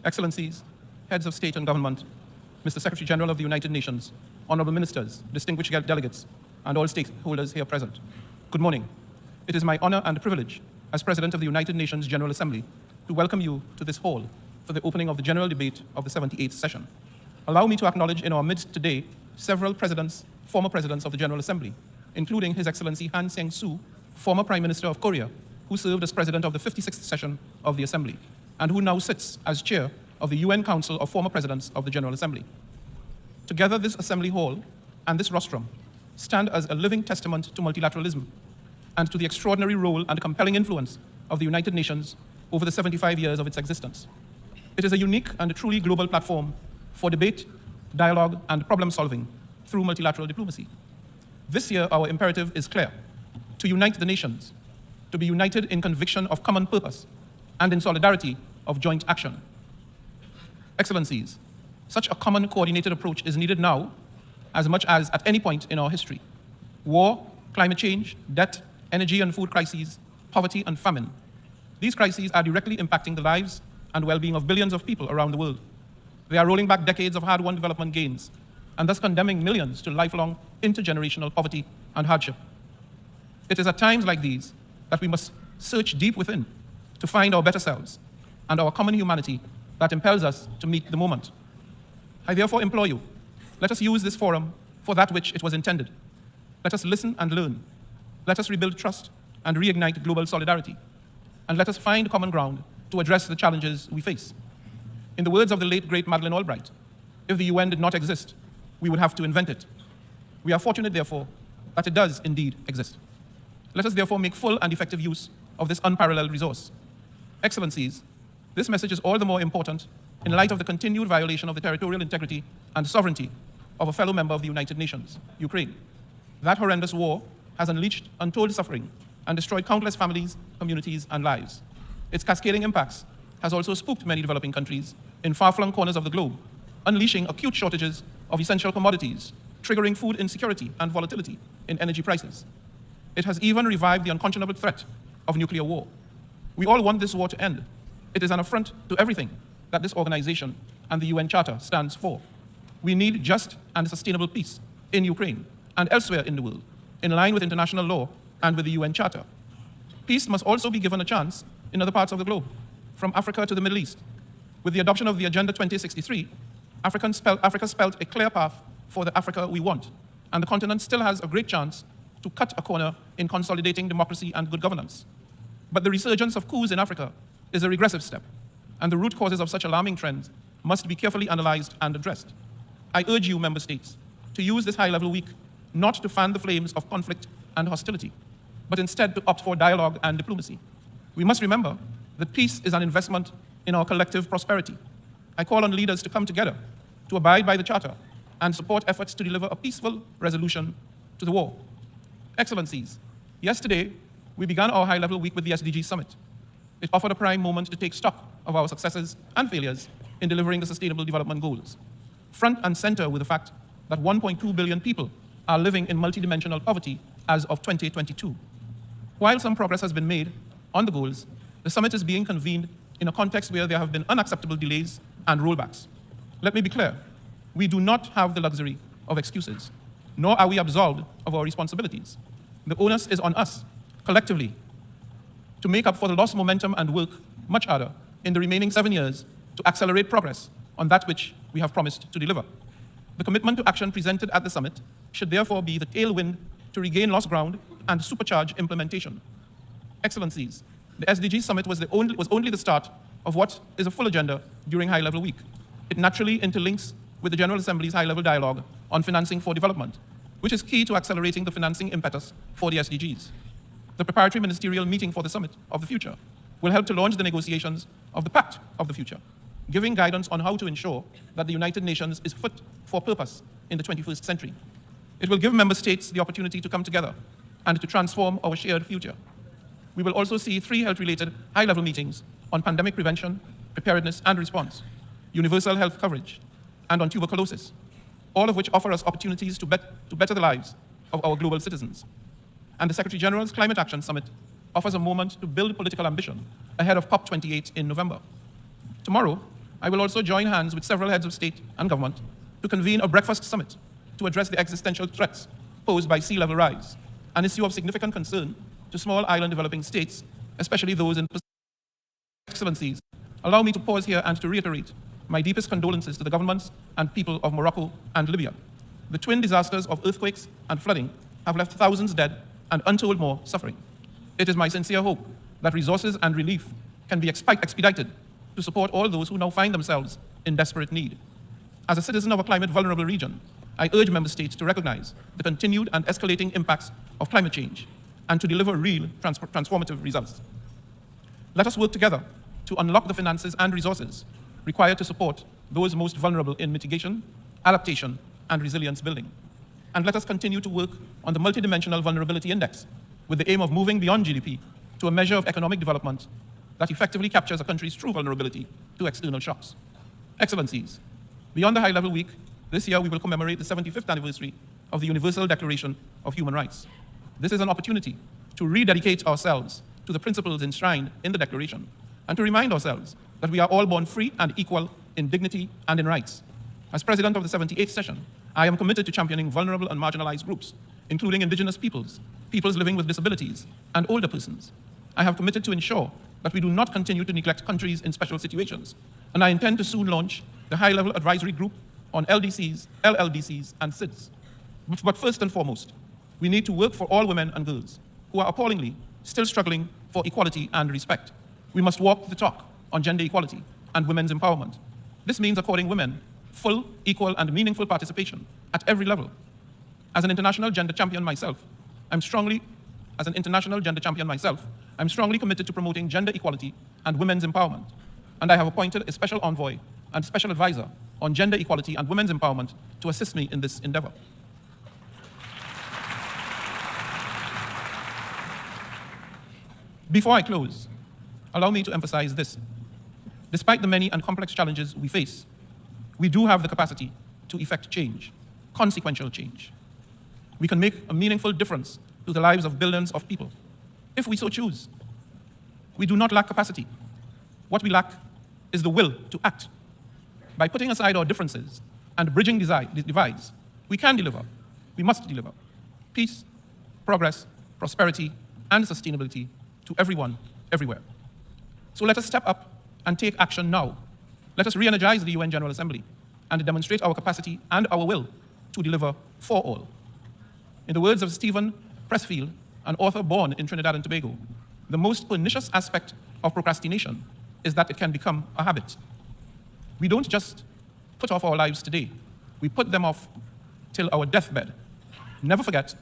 Excellencies, heads of state and government, Mr. Secretary General of the United Nations, honorable ministers, distinguished delegates, and all stakeholders here present. Good morning. It is my honor and privilege as President of the United Nations General Assembly to welcome you to this hall for the opening of the general debate of the 78th session. Allow me to acknowledge in our midst today several presidents, former presidents of the General Assembly, including His Excellency Han Sang-soo, former Prime Minister of Korea, who served as president of the 56th session of the Assembly, and who now sits as chair of the UN Council of Former Presidents of the General Assembly. Together, this Assembly Hall and this rostrum stand as a living testament to multilateralism and to the extraordinary role and compelling influence of the United Nations over the 75 years of its existence. It is a unique and a truly global platform for debate, dialogue, and problem-solving through multilateral diplomacy. This year, our imperative is clear: to unite the nations, to be united in conviction of common purpose, and in solidarity of joint action. Excellencies, such a common coordinated approach is needed now as much as at any point in our history. War, climate change, debt, energy and food crises, poverty and famine. These crises are directly impacting the lives and well-being of billions of people around the world. They are rolling back decades of hard-won development gains and thus condemning millions to lifelong intergenerational poverty and hardship. It is at times like these that we must search deep within to find our better selves and our common humanity that impels us to meet the moment. I therefore implore you, let us use this forum for that which it was intended. Let us listen and learn. Let us rebuild trust and reignite global solidarity. And let us find common ground to address the challenges we face. In the words of the late, great Madeleine Albright, if the UN did not exist, we would have to invent it. We are fortunate, therefore, that it does indeed exist. Let us therefore make full and effective use of this unparalleled resource. Excellencies, this message is all the more important in light of the continued violation of the territorial integrity and sovereignty of a fellow member of the United Nations, Ukraine. That horrendous war has unleashed untold suffering and destroyed countless families, communities, and lives. Its cascading impacts has also spooked many developing countries in far-flung corners of the globe, unleashing acute shortages of essential commodities, triggering food insecurity and volatility in energy prices. It has even revived the unconscionable threat of nuclear war. We all want this war to end. It is an affront to everything that this organization and the UN Charter stands for. We need just and sustainable peace in Ukraine and elsewhere in the world, in line with international law and with the UN Charter. Peace must also be given a chance in other parts of the globe, from Africa to the Middle East. With the adoption of the Agenda 2063, Africa spelled a clear path for the Africa we want, and the continent still has a great chance to cut a corner in consolidating democracy and good governance. But the resurgence of coups in Africa is a regressive step, and the root causes of such alarming trends must be carefully analyzed and addressed. I urge you, member states, to use this high-level week not to fan the flames of conflict and hostility, but instead to opt for dialogue and diplomacy. We must remember that peace is an investment in our collective prosperity. I call on leaders to come together, to abide by the Charter, and support efforts to deliver a peaceful resolution to the war. Excellencies, yesterday, we began our high-level week with the SDG Summit. It offered a prime moment to take stock of our successes and failures in delivering the Sustainable Development Goals. Front and center with the fact that 1.2 billion people are living in multidimensional poverty as of 2022. While some progress has been made on the goals, the summit is being convened in a context where there have been unacceptable delays and rollbacks. Let me be clear, we do not have the luxury of excuses, nor are we absolved of our responsibilities. The onus is on us, collectively, to make up for the lost momentum and work much harder in the remaining 7 years to accelerate progress on that which we have promised to deliver. The commitment to action presented at the summit should therefore be the tailwind to regain lost ground and supercharge implementation. Excellencies, the SDG Summit was only the start of what is a full agenda during High-Level Week. It naturally interlinks with the General Assembly's high-level dialogue on financing for development, which is key to accelerating the financing impetus for the SDGs. The preparatory ministerial meeting for the Summit of the Future will help to launch the negotiations of the Pact of the Future, giving guidance on how to ensure that the United Nations is fit for purpose in the 21st century. It will give member states the opportunity to come together and to transform our shared future. We will also see 3 health-related high-level meetings on pandemic prevention, preparedness and response, universal health coverage, and on tuberculosis, all of which offer us opportunities to better the lives of our global citizens. And the Secretary General's Climate Action Summit offers a moment to build political ambition ahead of COP28 in November. Tomorrow, I will also join hands with several heads of state and government to convene a breakfast summit to address the existential threats posed by sea level rise, an issue of significant concern to small island developing states, especially those in Excellencies. Allow me to pause here and to reiterate my deepest condolences to the governments and people of Morocco and Libya. The twin disasters of earthquakes and flooding have left thousands dead and untold more suffering. It is my sincere hope that resources and relief can be expedited to support all those who now find themselves in desperate need. As a citizen of a climate-vulnerable region, I urge member states to recognize the continued and escalating impacts of climate change and to deliver real transformative results. Let us work together to unlock the finances and resources required to support those most vulnerable in mitigation, adaptation, and resilience building. And let us continue to work on the multidimensional vulnerability index with the aim of moving beyond GDP to a measure of economic development that effectively captures a country's true vulnerability to external shocks. Excellencies, beyond the high-level week, this year we will commemorate the 75th anniversary of the Universal Declaration of Human Rights. This is an opportunity to rededicate ourselves to the principles enshrined in the Declaration and to remind ourselves that we are all born free and equal in dignity and in rights. As President of the 78th session, I am committed to championing vulnerable and marginalized groups, including indigenous peoples, peoples living with disabilities, and older persons. I have committed to ensure that we do not continue to neglect countries in special situations, and I intend to soon launch the high-level advisory group on LDCs, LLDCs, and SIDS. But first and foremost, we need to work for all women and girls who are appallingly still struggling for equality and respect. We must walk the talk on gender equality and women's empowerment. This means according women full, equal, and meaningful participation at every level. As an international gender champion myself, I'm strongly committed to promoting gender equality and women's empowerment, and I have appointed a special envoy and special advisor on gender equality and women's empowerment to assist me in this endeavor. Before I close, allow me to emphasize this. Despite the many and complex challenges we face, we do have the capacity to effect change, consequential change. We can make a meaningful difference to the lives of billions of people, if we so choose. We do not lack capacity. What we lack is the will to act. By putting aside our differences and bridging divides, we can deliver, we must deliver, peace, progress, prosperity, and sustainability to everyone, everywhere. So let us step up and take action now. Let us re-energize the UN General Assembly and demonstrate our capacity and our will to deliver for all. In the words of Stephen Pressfield, an author born in Trinidad and Tobago, the most pernicious aspect of procrastination is that it can become a habit. We don't just put off our lives today, we put them off till our deathbed. Never forget,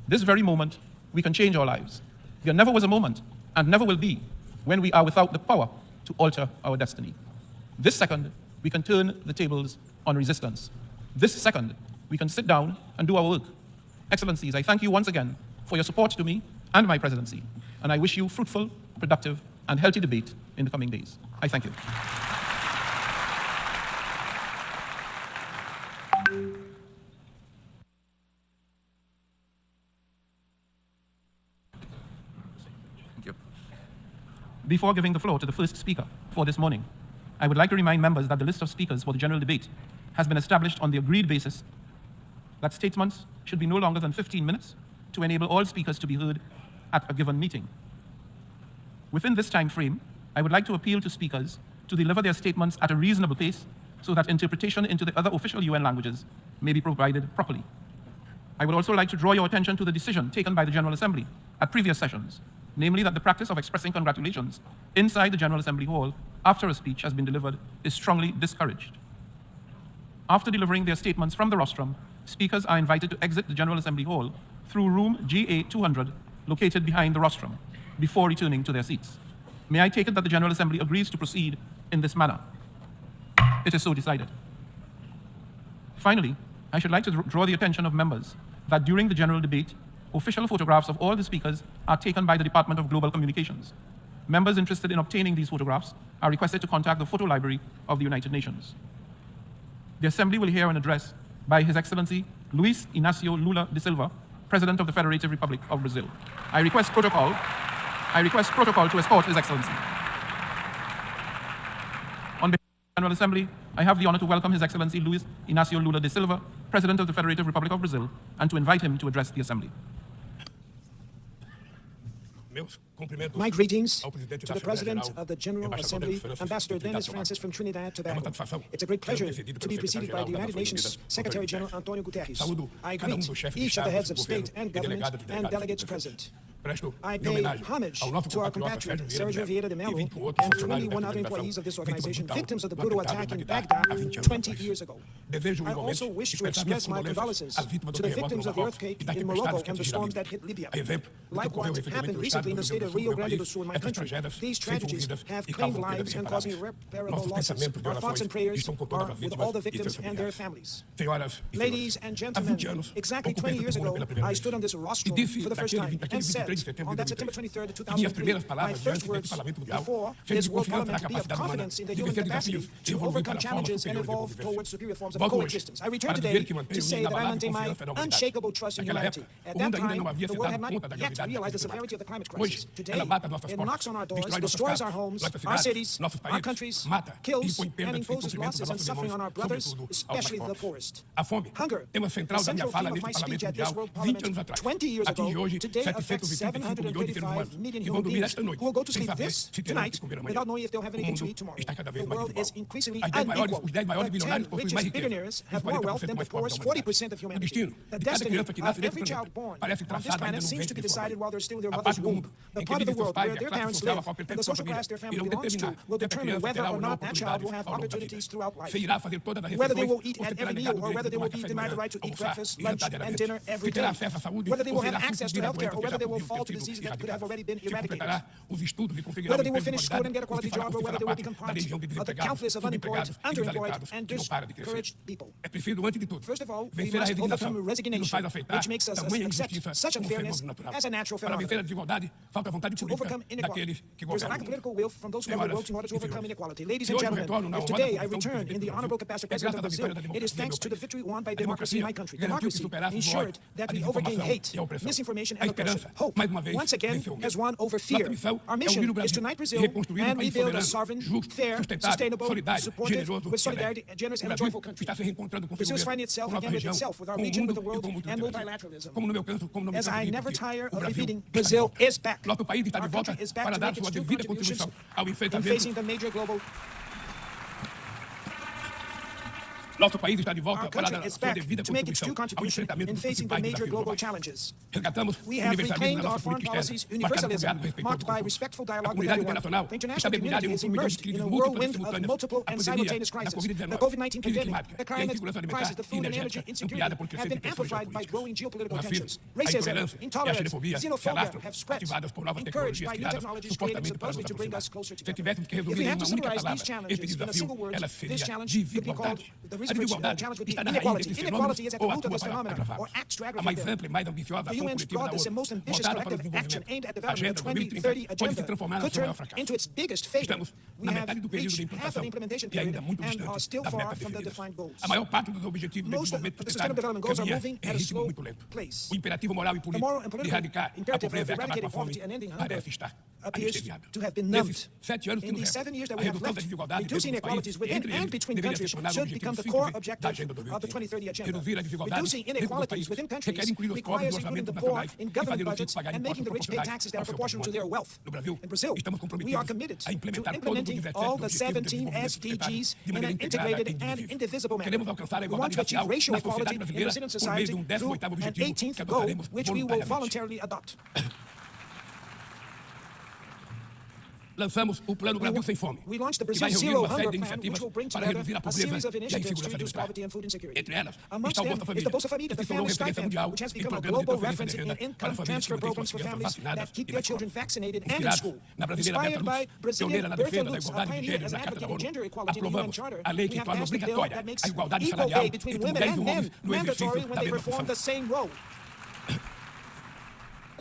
this very moment, we can change our lives. There never was a moment, and never will be, when we are without the power to alter our destiny. This second, we can turn the tables on resistance. This second, we can sit down and do our work. Excellencies, I thank you once again for your support to me and my presidency, and I wish you fruitful, productive, and healthy debate in the coming days. I thank you. Before giving the floor to the first speaker for this morning, I would like to remind members that the list of speakers for the general debate has been established on the agreed basis that statements should be no longer than 15 minutes to enable all speakers to be heard at a given meeting. Within this time frame, I would like to appeal to speakers to deliver their statements at a reasonable pace so that interpretation into the other official UN languages may be provided properly. I would also like to draw your attention to the decision taken by the General Assembly at previous sessions, namely that the practice of expressing congratulations inside the General Assembly Hall after a speech has been delivered is strongly discouraged. After delivering their statements from the rostrum, speakers are invited to exit the General Assembly Hall through room GA 200, located behind the rostrum, before returning to their seats. May I take it that the General Assembly agrees to proceed in this manner? It is so decided. Finally, I should like to draw the attention of members that during the general debate, official photographs of all the speakers are taken by the Department of Global Communications. Members interested in obtaining these photographs are requested to contact the Photo Library of the United Nations. The Assembly will hear an address by His Excellency Luis Inácio Lula de Silva, President of the Federative Republic of Brazil. I request protocol to escort His Excellency. General Assembly, I have the honor to welcome His Excellency Luiz Inácio Lula da Silva, President of the Federative Republic of Brazil, and to invite him to address the Assembly. My greetings to the President of the General Assembly, Ambassador Denis Francis from Trinidad and Tobago. It's a great pleasure to be preceded by the United Nations Secretary General Antonio Guterres. I greet each of the heads of state and government and delegates present. I pay homage to our compatriot Sergio Vieira de Mello and 21 other employees of this organization, victims of the brutal attack in Baghdad 20 years ago. I also wish to express my condolences to the victims of the earthquake in Morocco and the storms that hit Libya. Like what happened recently in the state of Rio Grande do Sul in my country, these tragedies have claimed lives and caused irreparable losses. Our thoughts and prayers are with all the victims and their families. Ladies and gentlemen, exactly 20 years ago, I stood on this rostrum for the first time and said, on that September 23rd, 2003, my first words before this World Parliament to be of confidence in the human capacity to overcome challenges and evolve towards superior forms of coexistence. I return today to say that I maintain my unshakable trust in humanity. At that time, the world had not yet realized the severity of the climate crisis. Today, it knocks on our doors, destroys our homes, our cities, our countries, kills and imposes losses and suffering on our brothers, especially the poorest. Hunger, the central theme of my speech at this World Parliament 20 years ago, today affects 735 million human beings who will go to sleep tonight without knowing if they'll have anything to eat tomorrow. The world is increasingly unequal. The 10 richest billionaires have more wealth than the poorest 40% of humanity. The destiny of every child born on this planet seems to be decided while they're still in their mother's womb. The part of the world where their parents live and the social class their family belongs to will determine whether or not that child will have opportunities throughout life. Whether they will eat at every meal or whether they will be denied the right to eat breakfast, lunch, and dinner every day. Whether they will have access to health care or whether they will fall to diseases that could have already been eradicated. Whether they will finish school and get a quality job or whether they will become part of the countless of unemployed, underemployed, and discouraged people. First of all, we must overcome resignation, which makes us accept such unfairness as a natural phenomenon. To overcome inequality, there's a lack of political will from those who have worked in order to overcome inequality. Ladies and gentlemen, if today I return in the honorable capacity of President of Brazil, it is thanks to the victory won by democracy in my country. Democracy ensured that we overcame hate, misinformation, and oppression. Hope, once again, has won over fear. Our mission is to unite Brazil and rebuild a sovereign, fair, sustainable, supportive, with solidarity, generous, and a joyful country. Brazil is finding itself again with itself, with our region, with the world, and multilateralism. As I never tire of repeating, Brazil is back. Our country is back to make its due contributions in facing the major global. Our country is back to make its due contribution in facing the major global challenges. We have reclaimed our foreign policy's universalism, marked by respectful dialogue with everyone. The international community is immersed in a whirlwind of multiple and simultaneous crises. The COVID-19 pandemic, the climate crisis, the food and energy insecurity have been amplified by growing geopolitical tensions. Racism, intolerance, xenophobia have spread, encouraged by new technologies created supposedly to bring us closer together. If we have to summarize these challenges in a single word, this challenge could be called the challenge would be inequality. Inequality is at the root of this phenomenon, or acts to aggravate them. The UN's broadest and most ambitious collective action aimed at developing the 2030 agenda could turn into its biggest failure. We have reached half of the implementation period and are still far from the defined goals. Most of the sustainable development goals are moving at a slow pace. The moral and political imperative of eradicating poverty and ending hunger appears to have been numbed. In the 7 years that we have left, reducing inequalities within and between countries should become the core objective of the 2030 agenda. Reducing inequalities within countries requires including the poor in government budgets and making the rich pay taxes that are proportional to their wealth. In Brazil, we are committed to implementing all the 17 SDGs in an integrated and indivisible manner. We want to achieve racial equality in Brazilian society through an 18th goal, which we will voluntarily adopt. Lançamos o Plano Brasil Sem Fome, We launched the que Brazil vai reunir Zero uma série Hunger de Plan, which iniciativas will bring para together reduzir a a pobreza series of e a initiatives to insegurança reduce alimentar. poverty and food insecurity. Entre elas, Amongst está o them Bolsa is the Família, Bolsa Família, que the se tornou family referência stipend, mundial which has em become a programas de global transferência reference de in renda para income famílias transfer que programs for mantêm families vacinadas that keep e their na children escola. vaccinated and in Inspirado school. na brasileira Inspired Berta by Lutz, Brazilian pioneira na Berta defesa da Lutz, a igualdade de pioneer gênero as an na Carta advocate da of gender ONU, equality in the UN aprovamos Charter, a lei we que have torna passed a bill obrigatória that makes a igualdade equal salarial pay between entre women mulheres and e men homens no mandatory exercício when da they mesma perform função. the same role.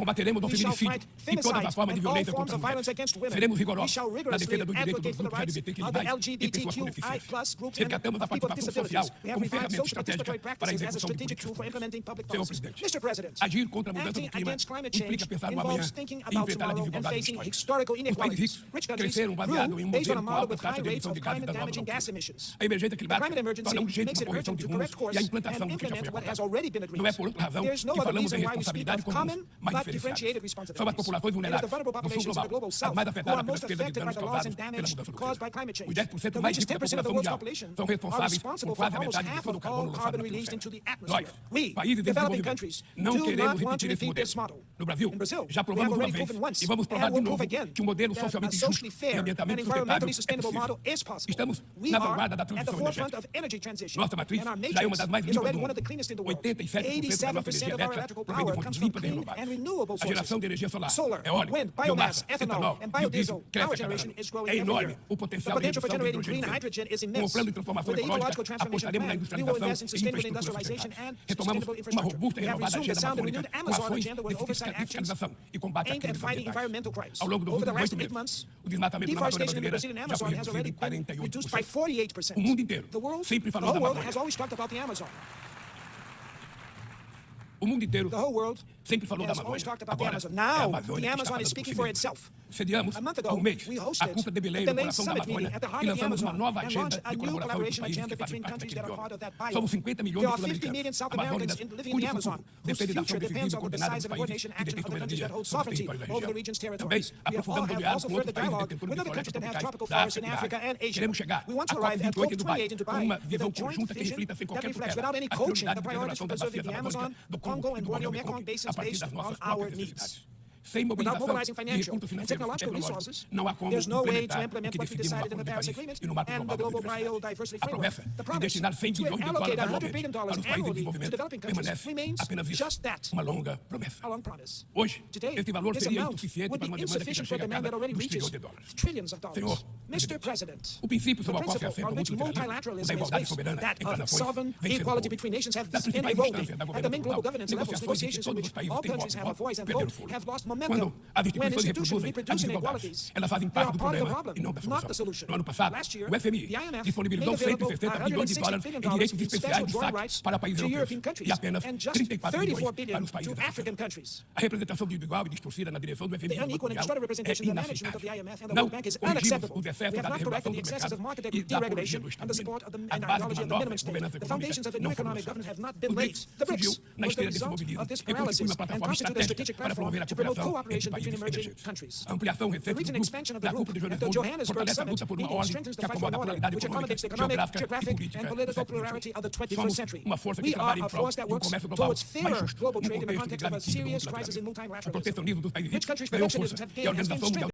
Combateremos o We shall feminicídio fight e todas femicide as formas de and all violência forms contra of as violence mulheres. against women. Seremos We rigorosos shall na rigorously defesa dos direitos advocate dos for the grupos rights LGBTQI+, of the e pessoas com LGBTQI+ deficiência. groups and Resgatamos a of people with participação disabilities. social We have como revived ferramenta social participatory estratégica para a practices as a execução de strategic políticas tool for públicas. implementing public Senhor policies. Presidente, Mr. President, agir contra a mudança acting do clima against climate change implica pensar no amanhã involves thinking e about enfrentar a tomorrow and desigualdade facing histórica. historical Os países inequalities. ricos Rich countries cresceram baseado em grew um based on a modelo com model alta with taxa high de rates emissão of de gases da climate-damaging gas altura. emissions. A emergência The climática climate emergency torna urgente makes uma it correção urgent de to rumos correct course e a and implantação do que já foi implement what has acordado. already been agreed. Não é por outra razão There's no que other falamos reason em why we speak responsabilidade of com common os mais but differentiated diferenciados. São as responsibilities. populações It is the vulneráveis vulnerable do sul populations in the global, global as south mais who afetadas are pelas most perdas de affected by danos the loss causados and pela damage mudança do caused by clima. climate change. Os 10% The mais richest ricos da 10% of the população world's mundial population são are responsáveis responsible por for quase a almost metade de half todo of o carbono all lançado carbon na released into atmosfera. the atmosphere. Nós, We, países em developing desenvolvimento, countries, não do queremos not want to repetir esse repeat this modelo. model. No Brasil, In Brazil, já we have provamos uma already vez proven once e vamos provar and de will novo prove again que um modelo that a socialmente justo socially e fair and ambientalmente sustentável environmentally é sustainable model possível. is possible. Estamos We na are vanguarda da at the transição forefront energética. of energy transition, Nossa matriz and our já é uma das matrix mais is limpas already do one of the mundo. cleanest in the world. 87% da nossa 87% energia of our elétrica electrical provém de power fontes comes from limpas e clean renováveis. and renewable A geração sources. de energia solar, Solar, eólica, wind, biomassa, biomass, ethanol, and biodiesel cresce power a cada generation ano. is growing É every enorme year. o The potencial de potential for redução do generating hidrogênio green verde. hydrogen is Com o immense. plano de transformação With the ecológica, ecological transformation apostaremos na plan, we will industrialização invest in e sustainable infraestrutura industrialization sustentável. and Retomamos sustainable uma infrastructure. robusta e We have renovada resumed the agenda sound and amazônica renewed com Amazon ações agenda de with oversight actions fiscalização e combate a aimed at crimes fighting ambientais. environmental crimes. Ao longo dos Over the últimos last 8 8 meses, months, o desmatamento na Amazônia deforestation in the brasileira Brazilian já Amazon foi has reduzido already em been reduced by 48%. 48%. O mundo inteiro The world, sempre the falou whole da world Amazônia. has always talked about the Amazon. O mundo inteiro The whole world sempre falou da has always Amazônia. talked about the Agora, Amazon. é a Now, Amazônia the que está Amazon falando is por speaking si for mesma. itself. Sediamos A month ago, há um mês we a hosted cúpula de Belém the no Belém coração da Summit meeting Amazônia at the heart e of the lançamos uma Amazon nova and agenda launched a de new colaboração entre os collaboration países agenda que fazem between parte countries daquele that are bioma. part of that bio. Somos 50 milhões There de are 50 million sul-americanos. South A Amazônia Americans living in cujo the Amazon, futuro whose depende da future ação depends decisiva e on the coordenada size dos of the países coordination que action detêm of the countries soberania that hold sobre sovereignty territórios da over the região. region's Também territories. We have aprofundando o diálogo also com further outros países dialogue detentores with de other countries florestas that have tropical tropicais da forests in África Africa and Asia. Queremos chegar We want à to arrive at COP28 em Dubai COP28 in com Dubai uma with a visão joint conjunta que vision reflita sem that qualquer reflects tutela without any as coaching the prioridades de priorities for preservação preserving da the bacia Amazon, amazônica, do the Congo, Congo e and do Borneo Mekong Mekong basins a partir based das on nossas our próprias needs. necessidades. Sem Without mobilização mobilizing de financial recursos and financeiros e technological tecnológicos, resources, não há como there's no way to implementar o implement que what we decidimos no decided in the Acordo de Paris Paris Agreement e no Marco and the Global Global da Biodiversidade. Biodiversity A Framework. promessa The de promise destinar 100 to bilhões de allocate dólares $100 billion anualmente para os países em annually to desenvolvimento developing countries permanece remains apenas isso, just that, uma longa promessa. a long promise. Hoje, Today, esse valor this seria amount insuficiente would para be uma demanda que já insufficient for a chega à demand casa that already dos reaches trilhões de dólares. trillions of dollars. Senhor Mr. Presidente, President, o princípio the sobre o qual se principle assenta on o which multilateralism multilateralismo da is igualdade based, soberana that entre as of nações, sovereign vem sendo equality posto. between nations, has Das been principais evolving. instâncias da At the main global governança governance levels, negociações em que negotiations in todos which os países all têm countries have a voice and perderam vote fôlego. have lost Quando momentum. as When instituições institutions reproduzem as reproduce desigualdades, inequalities, elas fazem they are parte do part of the problema problem, e não da not the solução. solution. No ano passado, Last year, o FMI the IMF disponibilizou made available 160 bilhões de dólares em direitos in especiais special de drawing saque rights para países to European europeus countries e apenas and just 34 bilhões 34 para billion os países to da African África. countries. A representação desigual e distorcida na direção do FMI The e do Banco unequal and distorted Mundial representation é in the management of the IMF and the inaceitável. Não World Bank is corrigimos unacceptable. os defeitos We have da not corrected regulação the do excesses of mercado market e da apologia deregulation do and the support of the estabelecimento. and As bases ideology de of the uma nova minimum state. governança The econômica foundations of a new não foram economic lançadas. government have not O been laid. BRICS The surgiu BRICS na was the esteira desse result mobilismo of this e constitui paralysis uma and plataforma constituted a estratégica strategic para promover platform a to promote cooperação entre cooperation between países emerging emergentes. countries. A ampliação The recente recent do expansion of grupo the da group Cúpula de at the Joanesburgo Johannesburg fortalece a Summit luta por uma meeting ordem strengthens que the fight for acomoda a an order pluralidade which econômica, accommodates the economic, geográfica e geographic, política and do political século plurality XXI. of the 21st Somos century. uma força que We trabalha are em a prol force that de um works comércio global towards mais fairer justo global no trade in the contexto de context of a gravíssimo serious crisis in multilateralismo. O multilateralism. protecionismo dos países Rich ricos countries' ganhou protectionism força have e a gained Organização Mundial